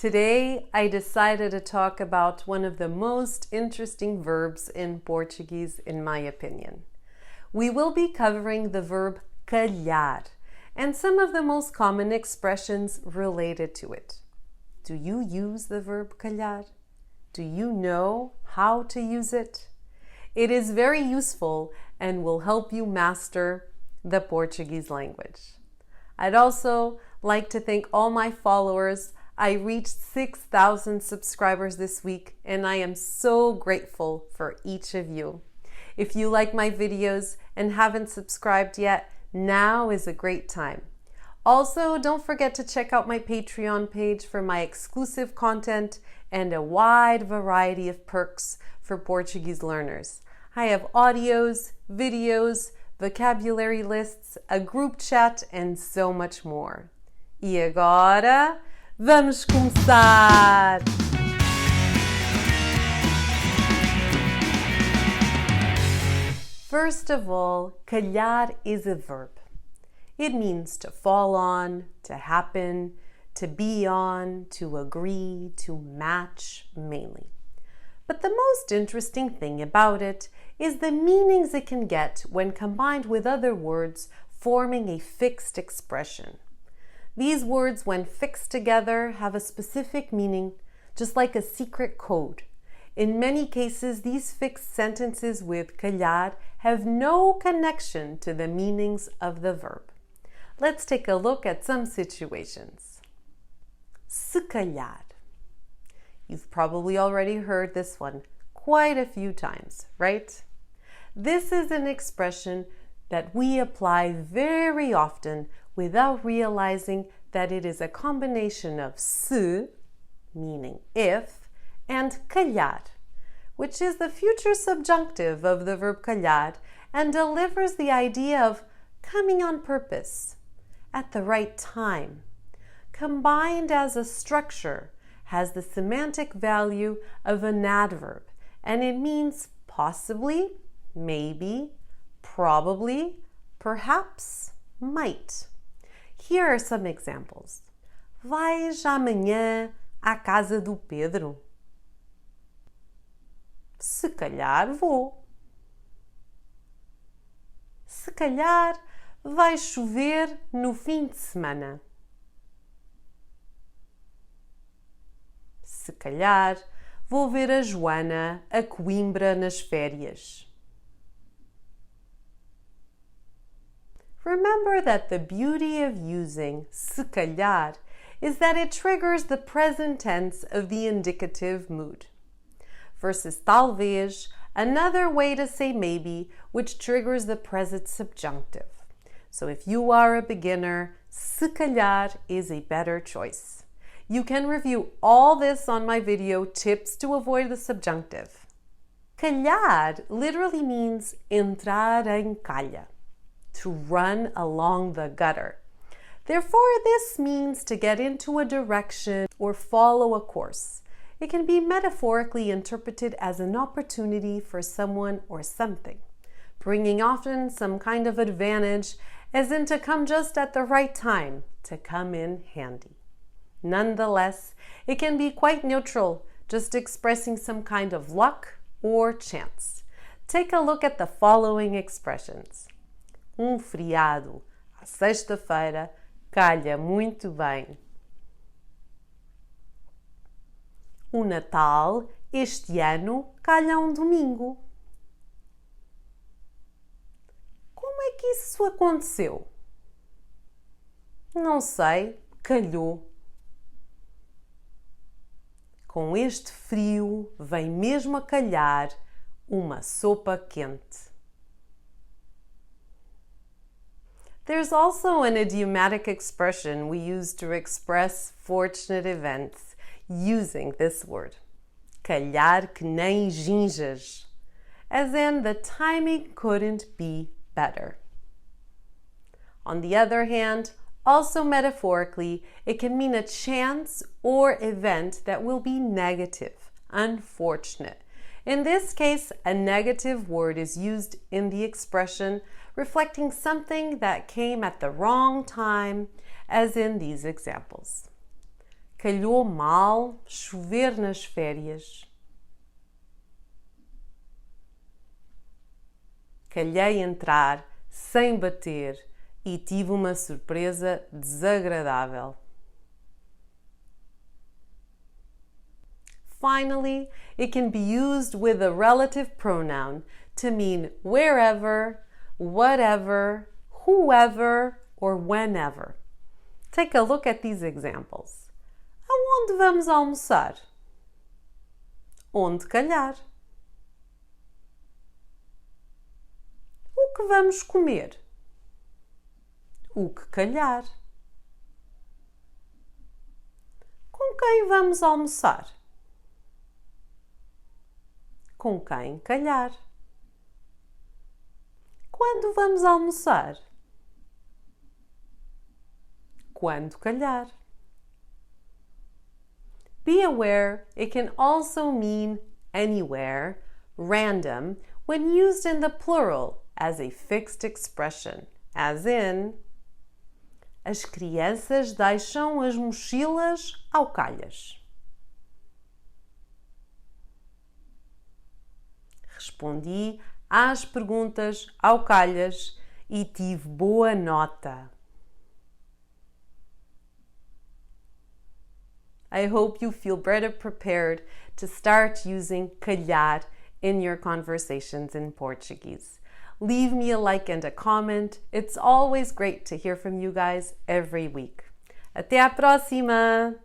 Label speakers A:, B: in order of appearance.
A: Today, I decided to talk about one of the most interesting verbs in Portuguese, in my opinion. We will be covering the verb calhar and some of the most common expressions related to it. Do you use the verb calhar? Do you know how to use it? It is very useful and will help you master the Portuguese language. I'd also like to thank all my followers. I reached 6,000 subscribers this week, and I am so grateful for each of you. If you like my videos and haven't subscribed yet, now is a great time. Also, don't forget to check out my Patreon page for my exclusive content and a wide variety of perks for Portuguese learners. I have audios, videos, vocabulary lists, a group chat, and so much more. E agora, vamos começar! First of all, calhar is a verb. It means to fall on, to happen, to be on, to agree, to match, mainly. But the most interesting thing about it is the meanings it can get when combined with other words forming a fixed expression. These words, when fixed together, have a specific meaning, just like a secret code. In many cases, these fixed sentences with calhar have no connection to the meanings of the verb. Let's take a look at some situations. Se calhar. You've probably already heard this one quite a few times, right? This is an expression that we apply very often without realizing that it is a combination of se, meaning if, and calhar, which is the future subjunctive of the verb calhar and delivers the idea of coming on purpose, at the right time. Combined as a structure, has the semantic value of an adverb, and it means possibly, maybe, probably, perhaps, might. Here are some examples. Vais amanhã à casa do Pedro? Se calhar vou. Se calhar vai chover no fim de semana. Se calhar vou ver a Joana a Coimbra nas férias. Remember that the beauty of using se calhar is that it triggers the present tense of the indicative mood. Versus talvez, another way to say maybe, which triggers the present subjunctive. So if you are a beginner, se calhar is a better choice. You can review all this on my video, Tips to Avoid the Subjunctive. Calhar literally means entrar em calha, to run along the gutter. Therefore, this means to get into a direction or follow a course. It can be metaphorically interpreted as an opportunity for someone or something, bringing often some kind of advantage, as in to come just at the right time, to come in handy. Nonetheless, it can be quite neutral, just expressing some kind of luck or chance. Take a look at the following expressions. Feriado à sexta-feira calha muito bem. Natal este ano calha domingo. Como é que isso aconteceu? Não sei, calhou. Com este frio vem mesmo a calhar uma sopa quente. There's also an idiomatic expression we use to express fortunate events using this word. Calhar que nem ginjas, as in the timing couldn't be better. On the other hand, also metaphorically, it can mean a chance or event that will be negative, unfortunate. In this case, a negative word is used in the expression reflecting something that came at the wrong time, as in these examples. calhou mal chover nas férias. Calhei entrar sem bater e tive uma surpresa desagradável. Finally, it can be used with a relative pronoun to mean wherever, whatever, whoever, or whenever. Take a look at these examples. Aonde vamos almoçar? Onde calhar. O que vamos comer? O que calhar. Com quem vamos almoçar? Com quem calhar. Quando vamos almoçar? Quando calhar. Be aware it can also mean anywhere, random, when used in the plural as a fixed expression, as in: as crianças deixam as mochilas ao calhas. Respondi às perguntas ao calhas e tive boa nota. I hope you feel better prepared to start using calhar in your conversations in Portuguese. Leave me a like and a comment. It's always great to hear from you guys every week. Até à próxima!